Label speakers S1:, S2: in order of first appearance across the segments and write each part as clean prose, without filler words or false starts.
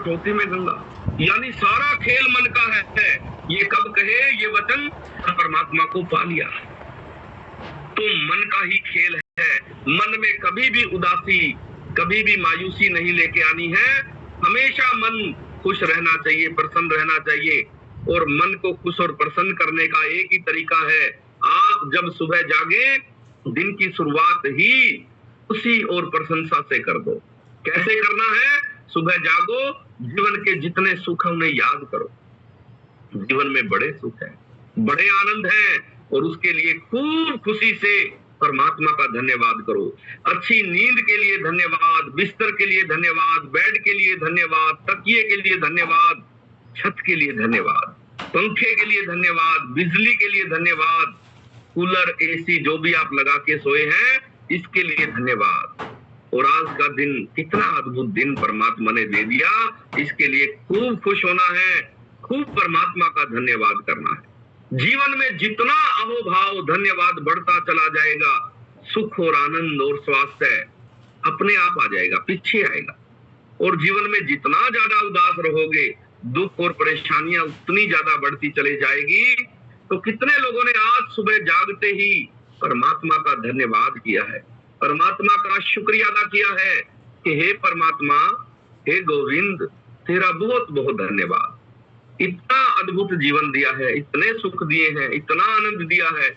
S1: कटौती में गंगा, यानी सारा खेल मन का है। ये कब कहे ये वचन, परमात्मा को पा लिया। तो मन का ही खेल है। मन में कभी भी उदासी, कभी भी मायूसी नहीं लेके आनी है। हमेशा मन खुश रहना चाहिए, प्रसन्न रहना चाहिए। और मन को खुश और प्रसन्न करने का एक ही तरीका है, आप जब सुबह जागे, दिन की शुरुआत ही खुशी और प्रशंसा से कर दो। कैसे करना है? सुबह जागो, जीवन के जितने सुख हैं उन्हें याद करो। जीवन में बड़े सुख हैं, बड़े आनंद हैं, और उसके लिए खूब खुशी से परमात्मा का धन्यवाद करो। अच्छी नींद के लिए धन्यवाद, बिस्तर के लिए धन्यवाद, बेड के लिए धन्यवाद, तकिए के लिए धन्यवाद, छत के लिए धन्यवाद, पंखे के लिए धन्यवाद, बिजली के लिए धन्यवाद, कूलर, एसी जो भी आप लगा के सोए हैं, इसके लिए धन्यवाद। और आज का दिन कितना अद्भुत दिन परमात्मा ने दे दिया, इसके लिए खूब खुश होना है, खूब परमात्मा का धन्यवाद करना है। जीवन में जितना अहोभाव धन्यवाद बढ़ता चला जाएगा, सुख और आनंद और स्वास्थ्य अपने आप आ जाएगा, पीछे आएगा। और जीवन में जितना ज्यादा उदास रहोगे, दुख और परेशानियां उतनी ज्यादा बढ़ती चली जाएगी। तो कितने लोगों ने आज सुबह जागते ही परमात्मा का धन्यवाद किया है, परमात्मा का शुक्रिया अदा किया है कि हे परमात्मा, हे गोविंद, तेरा बहुत बहुत धन्यवाद। इतना अद्भुत जीवन दिया है, इतने सुख दिए हैं, इतना आनंद दिया है,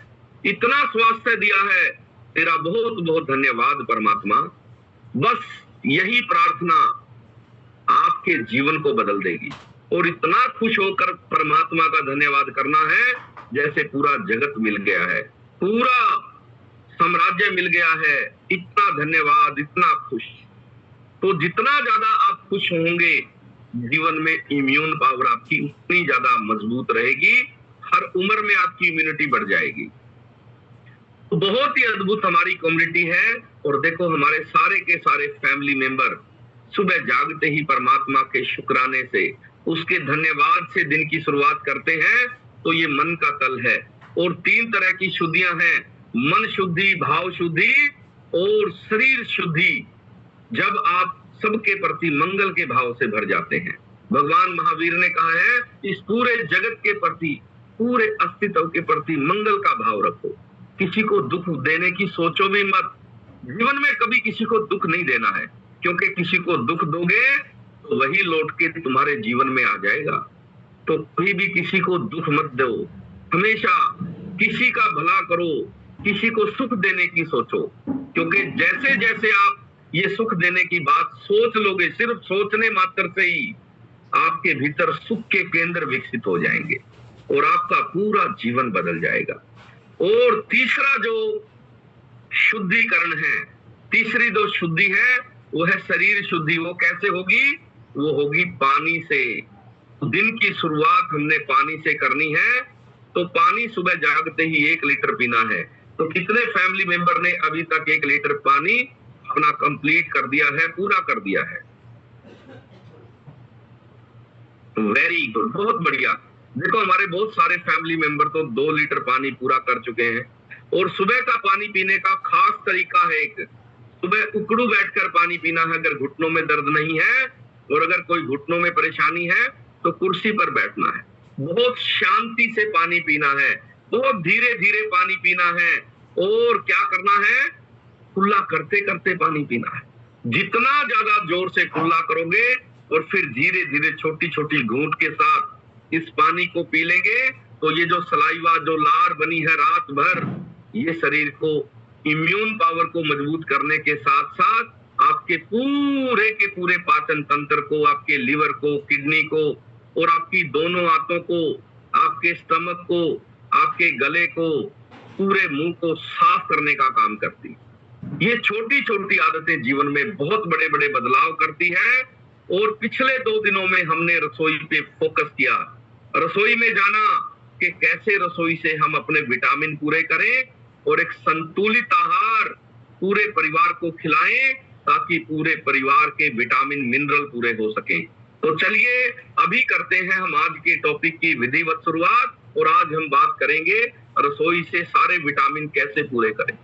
S1: इतना स्वास्थ्य दिया है, तेरा बहुत बहुत धन्यवाद परमात्मा। बस यही प्रार्थना आपके जीवन को बदल देगी। और इतना खुश होकर परमात्मा का धन्यवाद करना है जैसे पूरा जगत मिल गया है, पूरा साम्राज्य मिल गया है। इतना धन्यवाद, इतना खुश। तो जितना ज्यादा आप खुश होंगे, जीवन में इम्यून पावर आपकी उतनी ज्यादा मजबूत रहेगी, हर उम्र में आपकी इम्यूनिटी बढ़ जाएगी। तो बहुत ही अद्भुत हमारी कम्युनिटी है। और देखो, हमारे सारे के सारे फैमिली मेंबर सुबह जागते ही परमात्मा के शुक्राने से, उसके धन्यवाद से दिन की शुरुआत करते हैं। तो ये मन का तल है। और 3 तरह की शुद्धियां हैं, मन शुद्धि, भाव शुद्धि और शरीर शुद्धि। जब आप सबके प्रति मंगल के भाव से भर जाते हैं, भगवान महावीर ने कहा है, इस पूरे जगत के प्रति, पूरे अस्तित्व के प्रति मंगल का भाव रखो। किसी को दुख देने की सोचो भी मत। जीवन में कभी किसी को दुख नहीं देना है, क्योंकि किसी को दुख दोगे तो वही लौट के तुम्हारे जीवन में आ जाएगा। तो कभी भी किसी को दुख मत दो, हमेशा किसी का भला करो, किसी को सुख देने की सोचो। क्योंकि जैसे जैसे आप ये सुख देने की बात सोच लोगे, सिर्फ सोचने मात्र से ही आपके भीतर सुख के केंद्र विकसित हो जाएंगे और आपका पूरा जीवन बदल जाएगा। और तीसरा जो शुद्धिकरण है, तीसरी जो शुद्धि है, वो है शरीर शुद्धि। वो कैसे होगी? वो होगी पानी से। दिन की शुरुआत हमने पानी से करनी है। तो पानी सुबह जागते ही 1 लीटर पीना है। तो कितने फैमिली मेंबर ने अभी तक 1 लीटर पानी अपना कंप्लीट कर दिया है, पूरा कर दिया है? वेरी गुड, बहुत बढ़िया। देखो, हमारे बहुत सारे फैमिली मेंबर तो 2 लीटर पानी पूरा कर चुके हैं। और सुबह का पानी पीने का खास तरीका है एक, सुबह उकड़ू बैठकर पानी पीना है अगर घुटनों में दर्द नहीं है। और अगर कोई घुटनों में परेशानी है तो कुर्सी पर बैठना है, बहुत शांति से पानी पीना है, बहुत धीरे धीरे पानी पीना है। और क्या करना है? कुल्ला करते करते पानी पीना है। जितना ज्यादा जोर से कुल्ला करोगे और फिर धीरे धीरे छोटी छोटी घूंट के साथ इस पानी को पी लेंगे, तो ये जो सलाइवा, जो लार बनी है रात भर, ये शरीर को, इम्यून पावर को मजबूत करने के साथ साथ आपके पूरे के पूरे पाचन तंत्र को, आपके लिवर को, किडनी को और आपकी दोनों आंतों को, आपके स्टमक को, आपके गले को, पूरे मुंह को साफ करने का काम करती है। ये छोटी छोटी आदतें जीवन में बहुत बड़े बड़े बदलाव करती है। और पिछले 2 दिनों में हमने रसोई पे फोकस किया, रसोई में जाना कि कैसे रसोई से हम अपने विटामिन पूरे करें और एक संतुलित आहार पूरे परिवार को खिलाएं, ताकि पूरे परिवार के विटामिन मिनरल पूरे हो सके। तो चलिए अभी करते हैं हम आज के टॉपिक की विधिवत शुरुआत। और आज हम बात करेंगे रसोई से सारे विटामिन कैसे पूरे करें,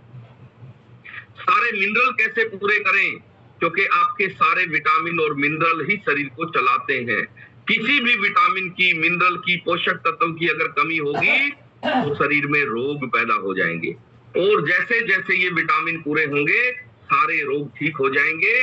S1: सारे मिनरल कैसे पूरे करें, क्योंकि आपके सारे विटामिन और मिनरल ही शरीर को चलाते हैं। किसी भी विटामिन की, मिनरल की, पोषक तत्व की अगर कमी होगी तो शरीर में रोग पैदा हो जाएंगे, और जैसे जैसे ये विटामिन पूरे होंगे सारे रोग ठीक हो जाएंगे।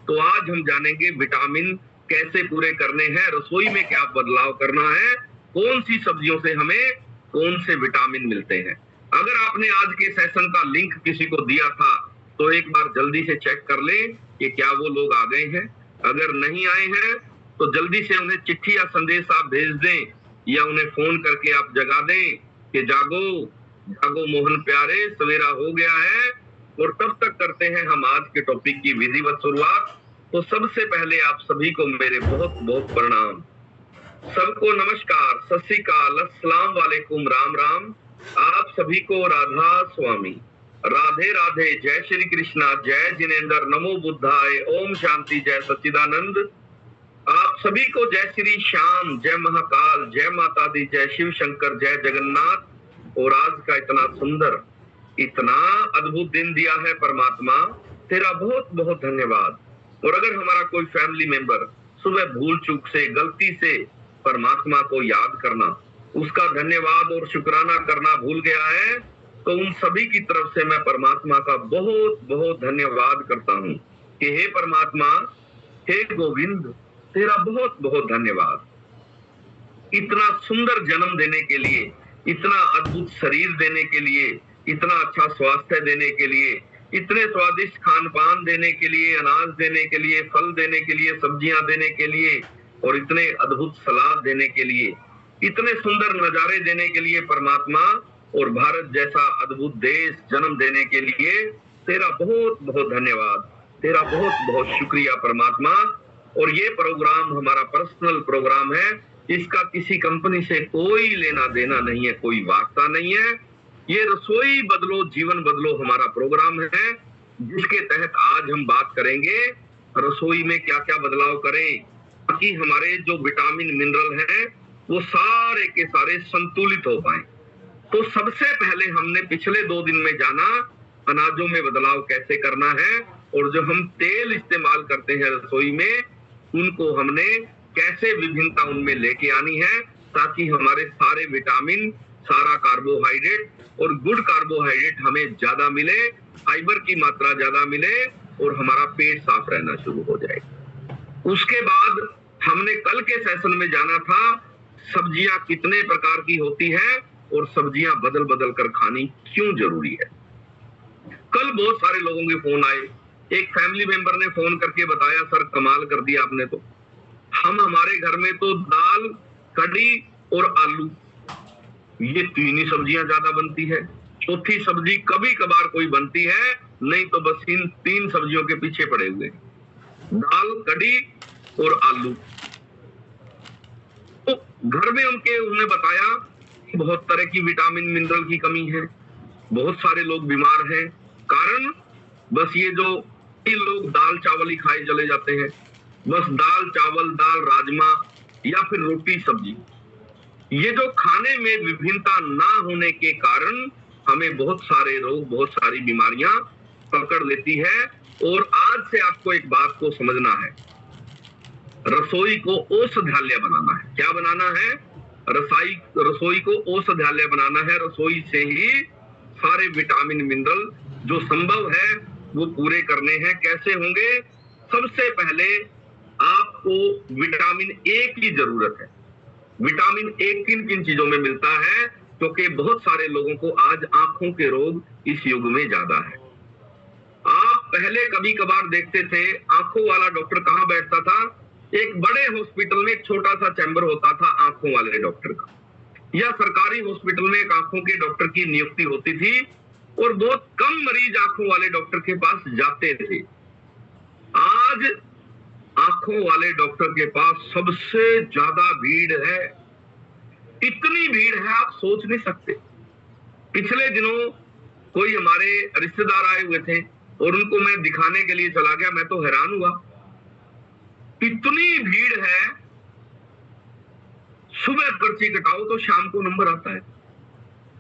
S1: तो आज हम जानेंगे विटामिन कैसे पूरे करने हैं, रसोई में क्या बदलाव करना है, कौन सी सब्जियों से हमें कौन से विटामिन मिलते हैं। अगर आपने आज के सेशन का लिंक किसी को दिया था तो एक बार जल्दी से चेक कर लें कि क्या वो लोग आ गए हैं। अगर नहीं आए हैं तो जल्दी से उन्हें चिट्ठी या संदेश आप भेज दें, या उन्हें फोन करके आप जगा दें कि जागो जागो मोहन प्यारे, सवेरा हो गया है। और तब तक करते हैं हम आज के टॉपिक की विधिवत शुरुआत। तो सबसे पहले आप सभी को मेरे बहुत बहुत प्रणाम, सबको नमस्कार, सत श्री अकाल, अस्सलाम वालेकुम, राम राम। आप सभी को राधा स्वामी, राधे राधे, जय श्री कृष्णा, जय जिनेंद्र, नमो बुद्धाय, ओम शांति, जय सच्चिदानंद। आप सभी को जय श्री श्याम, जय महाकाल, जय माता दी, जय शिव शंकर, जय जगन्नाथ। और आज का इतना सुंदर, इतना अद्भुत दिन दिया है परमात्मा, तेरा बहुत बहुत धन्यवाद। और अगर हमारा कोई फैमिली मेंबर सुबह भूल चूक से, गलती से परमात्मा को याद करना, उसका धन्यवाद और शुक्राना करना भूल गया है, तो उन सभी की तरफ से मैं परमात्मा का बहुत बहुत धन्यवाद करता हूँ कि हे परमात्मा, हे गोविंद, तेरा बहुत बहुत धन्यवाद। इतना सुंदर जन्म देने के लिए, इतना अद्भुत शरीर देने के लिए, इतना अच्छा स्वास्थ्य देने के लिए, इतने स्वादिष्ट खान पान देने के लिए, अनाज देने के लिए, फल देने के लिए, सब्जियां देने के लिए, और इतने अद्भुत सलाद देने के लिए, इतने सुंदर नजारे देने के लिए परमात्मा, और भारत जैसा अद्भुत देश जन्म देने के लिए तेरा बहुत बहुत धन्यवाद, तेरा बहुत बहुत शुक्रिया परमात्मा। और ये प्रोग्राम हमारा पर्सनल प्रोग्राम है, इसका किसी कंपनी से कोई लेना देना नहीं है, कोई वास्ता नहीं है। ये रसोई बदलो जीवन बदलो हमारा प्रोग्राम है, जिसके तहत आज हम बात करेंगे रसोई में क्या क्या बदलाव करें ताकि हमारे जो विटामिन मिनरल हैं वो सारे के सारे संतुलित हो पाए। तो सबसे पहले हमने पिछले 2 दिन में जाना अनाजों में बदलाव कैसे करना है, और जो हम तेल इस्तेमाल करते हैं रसोई में उनको हमने कैसे विभिन्नता उनमें लेके आनी है ताकि हमारे सारे विटामिन, सारा कार्बोहाइड्रेट और गुड कार्बोहाइड्रेट हमें ज्यादा मिले, फाइबर की मात्रा ज्यादा मिले और हमारा पेट साफ रहना शुरू हो जाए। उसके बाद हमने कल के सेशन में जाना था सब्जियां कितने प्रकार की होती है और सब्जियां बदल बदल कर खानी क्यों जरूरी है। कल बहुत सारे लोगों के फोन आए, एक फैमिली मेंबर ने फोन करके बताया, सर कमाल कर दिया आपने, तो हमारे घर में तो दाल, कढ़ी और आलू, ये 3 ही सब्जियां ज्यादा बनती है, चौथी सब्जी कभी कभार कोई बनती है, नहीं तो बस इन 3 सब्जियों के पीछे पड़े हुए, दाल, कढ़ी और आलू। तो घर में उन्होंने बताया कि बहुत तरह की विटामिन मिनरल की कमी है, बहुत सारे लोग बीमार हैं, कारण बस ये जो लोग दाल चावल ही खाए चले जाते हैं, बस दाल चावल, दाल राजमा या फिर रोटी सब्जी। ये जो खाने में विभिन्नता ना होने के कारण हमें बहुत सारे रोग, बहुत सारी बीमारियां पकड़ लेती है। और आज से आपको एक बात को समझना है, रसोई को औषधालय बनाना है। क्या बनाना है? रसोई को औषधालय बनाना है। रसोई से ही सारे विटामिन मिनरल जो संभव है वो पूरे करने हैं। कैसे होंगे? सबसे पहले आपको विटामिन ए की जरूरत है। विटामिन ए किन किन चीजों में मिलता है? क्योंकि बहुत सारे लोगों को आज आंखों के रोग इस युग में ज्यादा है। आप पहले कभी कभार देखते थे आंखों वाला डॉक्टर कहाँ बैठता था? एक बड़े हॉस्पिटल में एक छोटा सा चैम्बर होता था आंखों वाले डॉक्टर का, या सरकारी हॉस्पिटल में एक आंखों के डॉक्टर की नियुक्ति होती थी और बहुत कम मरीज आंखों वाले डॉक्टर के पास जाते थे। आज आंखों वाले डॉक्टर के पास सबसे ज्यादा भीड़ है। इतनी भीड़ है आप सोच नहीं सकते। पिछले दिनों कोई हमारे रिश्तेदार आए हुए थे और उनको मैं दिखाने के लिए चला गया, मैं तो हैरान हुआ, इतनी भीड़ है। सुबह पर्ची कटाओ तो शाम को नंबर आता है।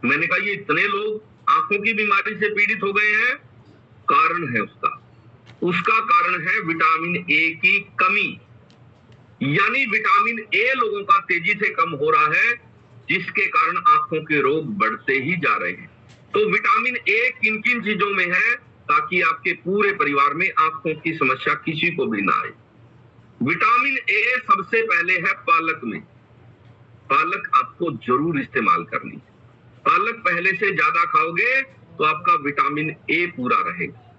S1: मैंने कहा ये इतने लोग आंखों की बीमारी से पीड़ित हो गए हैं, कारण है उसका उसका कारण है विटामिन ए की कमी। यानी विटामिन ए लोगों का तेजी से कम हो रहा है, जिसके कारण आंखों के रोग बढ़ते ही जा रहे हैं। तो विटामिन ए किन किन चीजों में है, ताकि आपके पूरे परिवार में आंखों की समस्या किसी को भी ना आए। विटामिन ए सबसे पहले है पालक में। पालक आपको जरूर इस्तेमाल करनी है। पालक पहले से ज्यादा खाओगे तो आपका विटामिन ए पूरा रहेगा।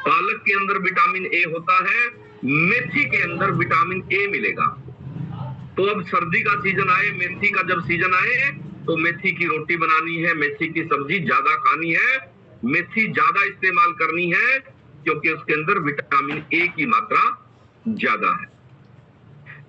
S1: पालक के अंदर विटामिन ए होता है, मेथी के अंदर विटामिन ए मिलेगा। तो अब सर्दी का सीजन आए, मेथी का जब सीजन आए तो मेथी की रोटी बनानी है, मेथी की सब्जी ज्यादा खानी है, मेथी ज्यादा इस्तेमाल करनी है, क्योंकि उसके अंदर विटामिन ए की मात्रा ज्यादा है।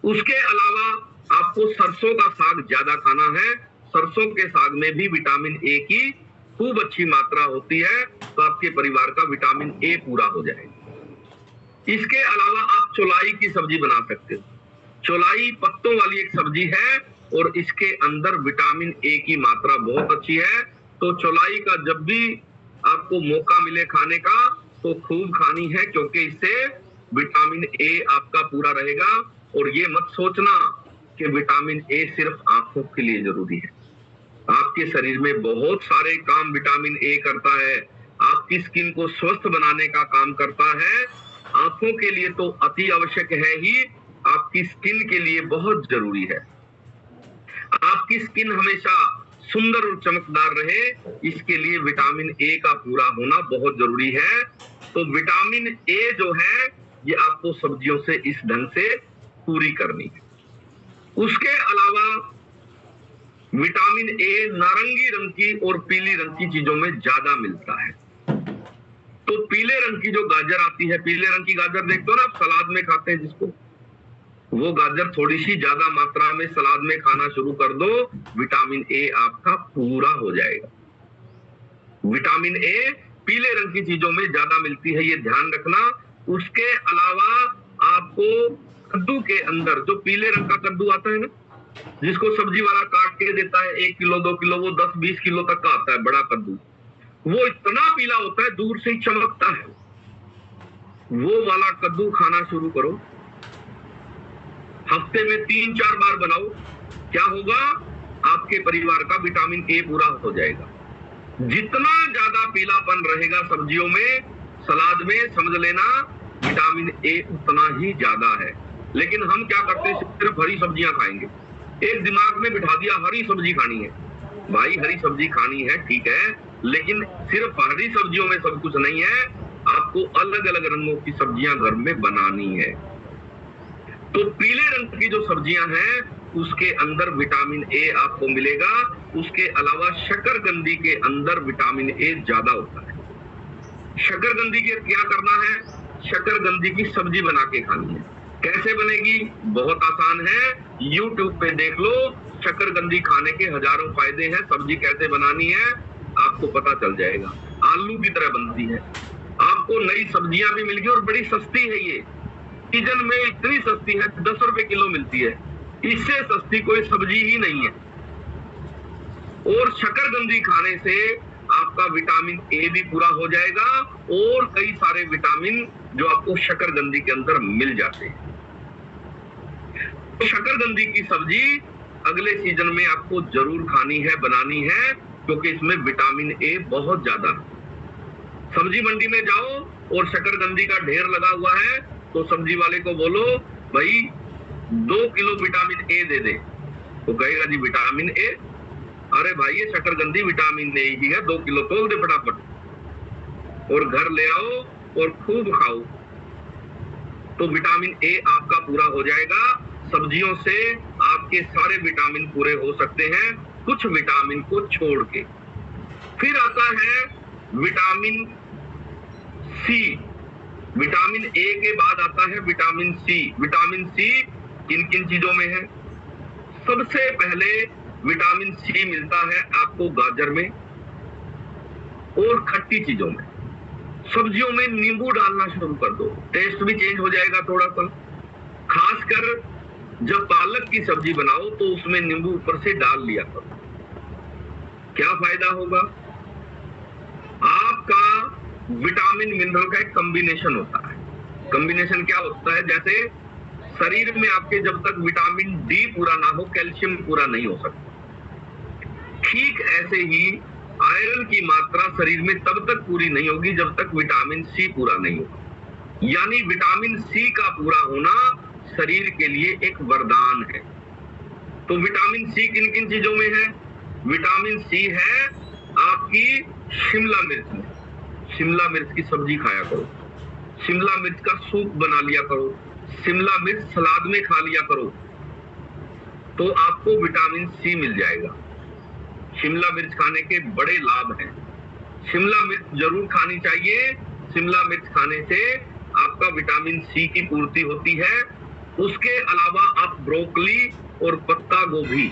S1: उसके अलावा आपको सरसों का साग ज्यादा खाना है। सरसों के साग में भी विटामिन ए की खूब अच्छी मात्रा होती है, तो आपके परिवार का विटामिन ए पूरा हो जाएगा। इसके अलावा आप चौलाई की सब्जी बना सकते हो। चौलाई पत्तों वाली एक सब्जी है और इसके अंदर विटामिन ए की मात्रा बहुत अच्छी है। तो चौलाई का जब भी आपको मौका मिले खाने का तो खूब खानी है, क्योंकि इससे विटामिन ए आपका पूरा रहेगा। और ये मत सोचना कि विटामिन ए सिर्फ आंखों के लिए जरूरी है। आपके शरीर में बहुत सारे काम विटामिन ए करता है। आपकी स्किन को स्वस्थ बनाने का काम करता है। आंखों के लिए तो अति आवश्यक है ही, आपकी स्किन के लिए बहुत जरूरी है। आपकी स्किन हमेशा सुंदर और चमकदार रहे, इसके लिए विटामिन ए का पूरा होना बहुत जरूरी है। तो विटामिन ए जो है ये आपको सब्जियों से इस ढंग से पूरी करनी है। उसके अलावा विटामिन ए नारंगी रंग की और पीली रंग की चीजों में ज्यादा मिलता है। तो पीले रंग की जो गाजर आती है, पीले रंग की गाजर देखते हो ना आप, सलाद में खाते हैं जिसको, वो गाजर थोड़ी सी ज्यादा मात्रा में सलाद में खाना शुरू कर दो, विटामिन ए आपका पूरा हो जाएगा। विटामिन ए पीले रंग की चीजों में ज्यादा मिलती है, ये ध्यान रखना। उसके अलावा आपको कद्दू के अंदर जो पीले रंग का कद्दू आता है ना, जिसको सब्जी वाला काट के देता है 1 किलो 2 किलो, वो 10-20 किलो तक का आता है बड़ा कद्दू, वो इतना पीला होता है दूर से ही चमकता है। वो वाला कद्दू खाना शुरू करो, हफ्ते में 3-4 बार बनाओ। क्या होगा, आपके परिवार का विटामिन ए पूरा हो जाएगा। जितना ज्यादा पीलापन रहेगा सब्जियों में, सलाद में, समझ लेना विटामिन ए उतना ही ज्यादा है। लेकिन हम क्या करते हैं, सिर्फ हरी सब्जियां खाएंगे। एक दिमाग में बिठा दिया हरी सब्जी खानी है। भाई हरी सब्जी खानी है ठीक है, लेकिन सिर्फ हरी सब्जियों में सब कुछ नहीं है, आपको अलग अलग रंगों की सब्जियां घर में बनानी है। तो पीले रंग की जो सब्जियां हैं उसके अंदर विटामिन ए आपको मिलेगा। उसके अलावा शकरकंदी के अंदर विटामिन ए ज्यादा होता है। शकरकंदी के क्या करना है, शकरकंदी की सब्जी बना के खानी है। कैसे बनेगी, बहुत आसान है, YouTube पे देख लो, शकरकंदी खाने के हजारों फायदे हैं। सब्जी कैसे बनानी है आपको पता चल जाएगा। आलू की तरह बनती है, आपको नई सब्जियां भी मिल गई और बड़ी सस्ती है। ये सीजन में इतनी सस्ती है, 10 रुपए किलो मिलती है। इससे सस्ती कोई सब्जी ही नहीं है। और शकरकंदी खाने से आपका विटामिन ए भी पूरा हो जाएगा और कई सारे विटामिन जो आपको शकरकंदी के अंदर मिल जाते हैं। तो शकरकंदी की सब्जी अगले सीजन में आपको जरूर खानी है, बनानी है, क्योंकि इसमें विटामिन ए बहुत ज्यादा है। सब्जी मंडी में जाओ और शकरकंदी का ढेर लगा हुआ है तो सब्जी वाले को बोलो भाई 2 किलो विटामिन ए दे दे, तो कहेगा जी विटामिन ए, अरे भाई ये शकरकंदी विटामिन ए ही है, 2 किलो तोल दे फटाफट और घर ले आओ और खूब खाओ। तो विटामिन ए आपका पूरा हो जाएगा। सब्जियों से आपके सारे विटामिन पूरे हो सकते हैं, कुछ विटामिन को छोड़ के। फिर आता है विटामिन सी। विटामिन ए के बाद आता है विटामिन सी। विटामिन सी किन किन चीजों में है, सबसे पहले विटामिन सी मिलता है आपको गाजर में और खट्टी चीजों में। सब्जियों में नींबू डालना शुरू कर दो, टेस्ट भी चेंज हो जाएगा थोड़ा सा। खासकर जब पालक की सब्जी बनाओ तो उसमें नींबू ऊपर से डाल लिया करो। क्या फायदा होगा, आपका विटामिन मिनरल का एक कॉम्बिनेशन होता है। कॉम्बिनेशन क्या होता है, जैसे शरीर में आपके जब तक विटामिन डी पूरा ना हो, कैल्शियम पूरा नहीं हो सकता। ठीक ऐसे ही आयरन की मात्रा शरीर में तब तक पूरी नहीं होगी जब तक विटामिन सी पूरा नहीं होगा। यानी विटामिन सी का पूरा होना शरीर के लिए एक वरदान है। तो विटामिन सी किन किन चीजों में है? विटामिन सी है आपकी शिमला मिर्च में। शिमला मिर्च की सब्जी खाया करो, शिमला मिर्च का सूप बना लिया करो, शिमला मिर्च सलाद में खा लिया करो, तो आपको विटामिन सी मिल जाएगा। शिमला मिर्च खाने के बड़े लाभ हैं। शिमला मिर्च जरूर खानी चाहिए। शिमला मिर्च खाने से आपका विटामिन सी की पूर्ति होती है। उसके अलावा आप ब्रोकली और पत्ता गोभी,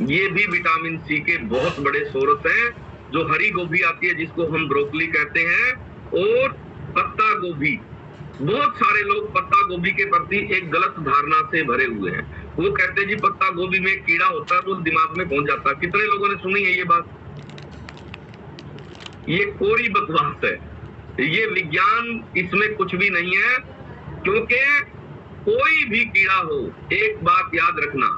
S1: ये भी विटामिन सी के बहुत बड़े सोर्स हैं। जो हरी गोभी आती है जिसको हम ब्रोकली कहते हैं, और पत्ता गोभी, बहुत सारे लोग पत्ता गोभी के प्रति एक गलत धारणा से भरे हुए हैं। वो कहते हैं जी पत्ता गोभी में कीड़ा होता है तो दिमाग में पहुंच जाता है। कितने लोगों ने सुनी है ये बात? ये कोरी बकवास है। ये विज्ञान, इसमें कुछ भी नहीं है। क्योंकि कोई भी कीड़ा हो, एक बात याद रखना,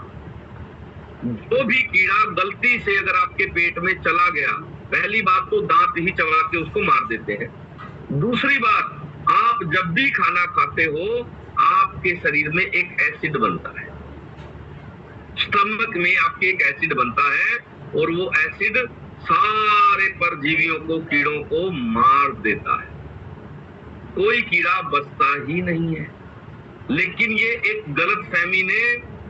S1: जो भी कीड़ा गलती से अगर आपके पेट में चला गया, पहली बात तो दांत ही चबा के उसको मार देते हैं। दूसरी बात, आप जब भी खाना खाते हो आपके शरीर में एक एसिड बनता है, स्टमक में आपके एक एसिड बनता है, और वो एसिड सारे परजीवियों को, कीड़ों को मार देता है। कोई कीड़ा बचता ही नहीं है। लेकिन ये एक गलत फहमी ने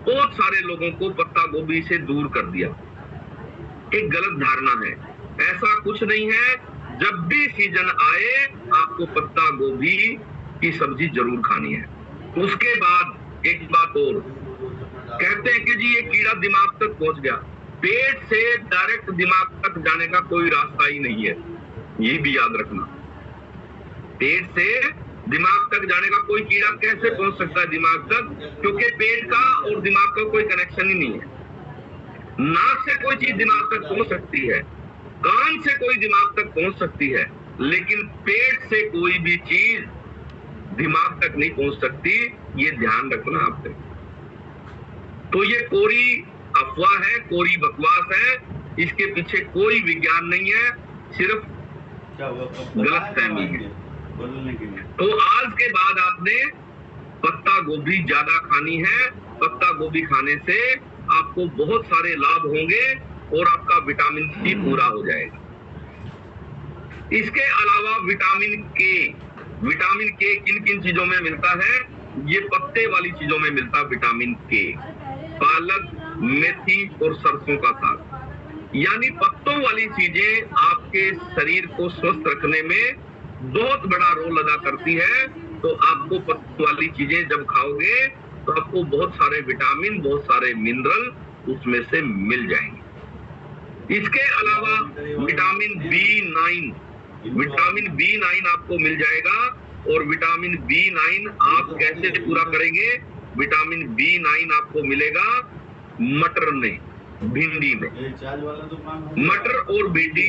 S1: बहुत सारे लोगों को पत्ता गोभी से दूर कर दिया। एक गलत धारणा है, ऐसा कुछ नहीं है। जब भी सीजन आए आपको पत्ता गोभी की सब्जी जरूर खानी है। उसके बाद एक बात और, कहते हैं कि जी ये कीड़ा दिमाग तक पहुंच गया। पेट से डायरेक्ट दिमाग तक जाने का कोई रास्ता ही नहीं है, ये भी याद रखना। पेट से दिमाग तक जाने का कोई कीड़ा कैसे पहुंच सकता है दिमाग तक? क्योंकि पेट का और दिमाग का कोई कनेक्शन ही नहीं है। नाक से कोई चीज दिमाग तक पहुंच सकती है, कान से कोई दिमाग तक पहुंच सकती है, लेकिन पेट से कोई भी चीज दिमाग तक नहीं पहुंच सकती। ये ध्यान रखना आपने। तो ये कोरी अफवाह है, कोरी बकवास है। इसके पीछे कोई विज्ञान नहीं है, सिर्फ गलत फहमी है। तो आज के बाद आपने पत्ता गोभी ज्यादा खानी है। पत्ता गोभी खाने से आपको बहुत सारे लाभ होंगे और आपका विटामिन सी पूरा हो जाएगा। इसके अलावा विटामिन के, विटामिन के किन किन चीजों में मिलता है? ये पत्ते वाली चीजों में मिलता है विटामिन के। पालक, मेथी और सरसों का साग, यानी पत्तों वाली चीजें आपके शरीर को स्वस्थ रखने में बहुत बड़ा रोल अदा करती है। तो आपको पत्तों वाली चीजें जब खाओगे तो आपको बहुत सारे विटामिन, बहुत सारे मिनरल उसमें से मिल जाएंगे। इसके अलावा विटामिन B9, विटामिन B9 आपको मिल जाएगा। और विटामिन B9 आप कैसे पूरा करेंगे? विटामिन B9 आपको मिलेगा मटर में, भिंडी में। मटर और भिंडी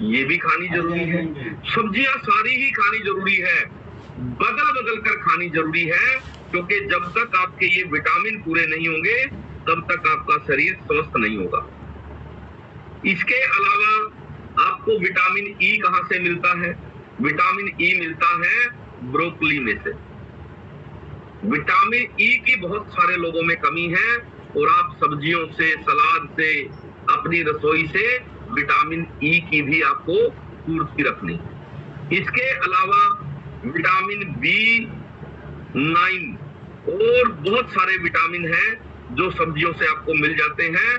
S1: ये भी खानी जरूरी है। सब्जियां सारी ही खानी जरूरी है, बदल बदल कर खानी जरूरी है। क्योंकि जब तक आपके ये विटामिन पूरे नहीं होंगे तब तक आपका शरीर स्वस्थ नहीं होगा। इसके अलावा आपको विटामिन ई कहां से मिलता है? विटामिन ई मिलता है ब्रोकली में से। विटामिन ई की बहुत सारे लोगों में कमी है, और आप सब्जियों से, सलाद से, अपनी रसोई से विटामिन ई की भी आपको पूर्ति रखनी। इसके अलावा विटामिन B9 और बहुत सारे विटामिन हैं जो सब्जियों से आपको मिल जाते हैं,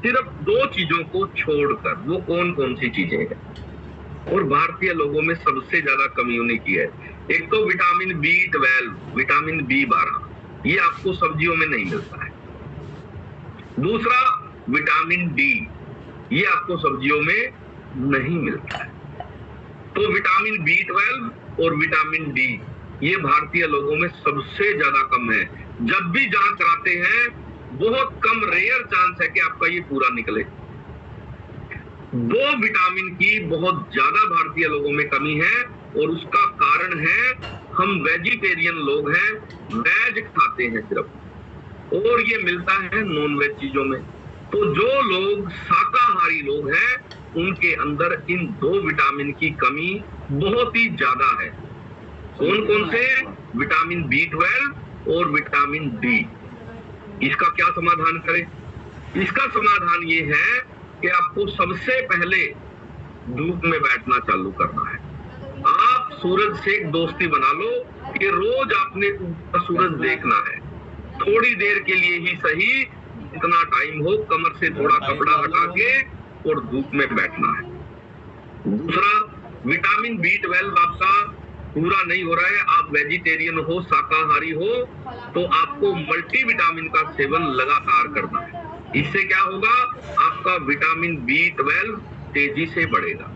S1: सिर्फ 2 चीजों को छोड़कर। वो कौन कौन सी चीजें हैं? और भारतीय लोगों में सबसे ज्यादा कमी होने की है। एक तो विटामिन B12, विटामिन B12, ये आपको सब्जियों में नहीं मिलता है। दूसरा विटामिन डी, ये आपको सब्जियों में नहीं मिलता है। तो विटामिन B12 और विटामिन डी ये भारतीय लोगों में सबसे ज्यादा कम है। जब भी जांच कराते हैं बहुत कम, रेयर चांस है कि आपका ये पूरा निकले। 2 विटामिन की बहुत ज्यादा भारतीय लोगों में कमी है, और उसका कारण है हम वेजिटेरियन लोग हैं, वेज खाते हैं सिर्फ, और ये मिलता है नॉन वेज चीजों में। तो जो लोग शाकाहारी लोग हैं उनके अंदर इन 2 विटामिन की कमी बहुत ही ज्यादा है। कौन कौन से? विटामिन B12 और विटामिन डी। इसका क्या समाधान करें? इसका समाधान ये है कि आपको सबसे पहले धूप में बैठना चालू करना है। आप सूरज से एक दोस्ती बना लो कि रोज आपने सूरज देखना है, थोड़ी देर के लिए ही सही, इतना टाइम हो, कमर से थोड़ा कपड़ा हटा के और धूप में बैठना है। दूसरा, विटामिन B12 आपका पूरा नहीं हो रहा है, आप वेजिटेरियन हो, शाकाहारी हो, तो आपको मल्टीविटामिन का सेवन लगातार करना है। इससे क्या होगा? आपका विटामिन B12 तेजी से बढ़ेगा।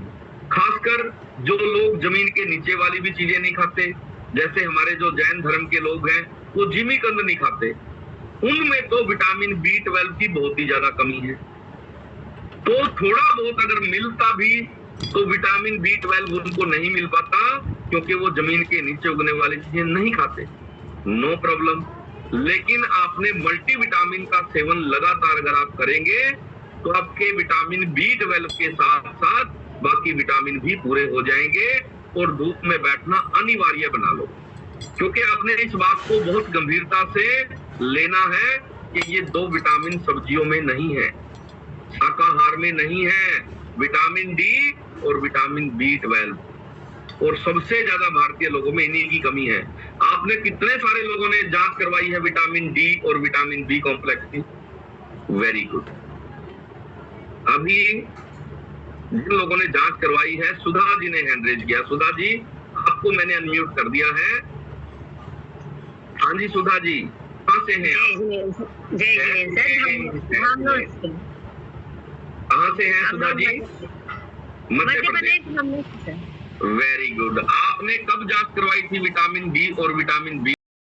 S1: खासकर जो लोग जमीन के नीचे वाली भी चीजें नहीं खाते, जैसे हमारे जो जैन धर्म के लोग हैं, वो जिमीकंद नहीं खाते, उनमें तो विटामिन B12 की बहुत ही ज्यादा कमी है। तो थोड़ा बहुत अगर मिलता भी तो विटामिन B12 उनको नहीं मिल पाता, क्योंकि वो जमीन के नीचे उगने वाली चीजें नहीं खाते। नो प्रॉब्लम, लेकिन आपने मल्टीविटामिन का सेवन लगातार अगर आप करेंगे तो आपके विटामिन B12 के साथ साथ बाकी विटामिन भी पूरे हो जाएंगे। और धूप में बैठना अनिवार्य बना लो, क्योंकि आपने इस बात को बहुत गंभीरता से लेना है कि ये 2 विटामिन सब्जियों में नहीं है, शाकाहार में नहीं है, विटामिन डी और विटामिन B12। और सबसे ज्यादा भारतीय लोगों में इन्हीं की कमी है। आपने कितने सारे लोगों ने जांच करवाई है विटामिन डी और विटामिन बी कॉम्प्लेक्स की? Very good. अभी जिन लोगों ने जांच करवाई है, सुधा जी ने हैंड रेज किया। सुधा जी, आपको मैंने अनम्यूट कर दिया है। हाँ जी सुधा जी, कहाँ से हैं आप? कहाँ से हैं सुधा जी? मध्य प्रदेश। Very good. आपने कब जांच करवाई थी विटामिन डी और विटामिन बी?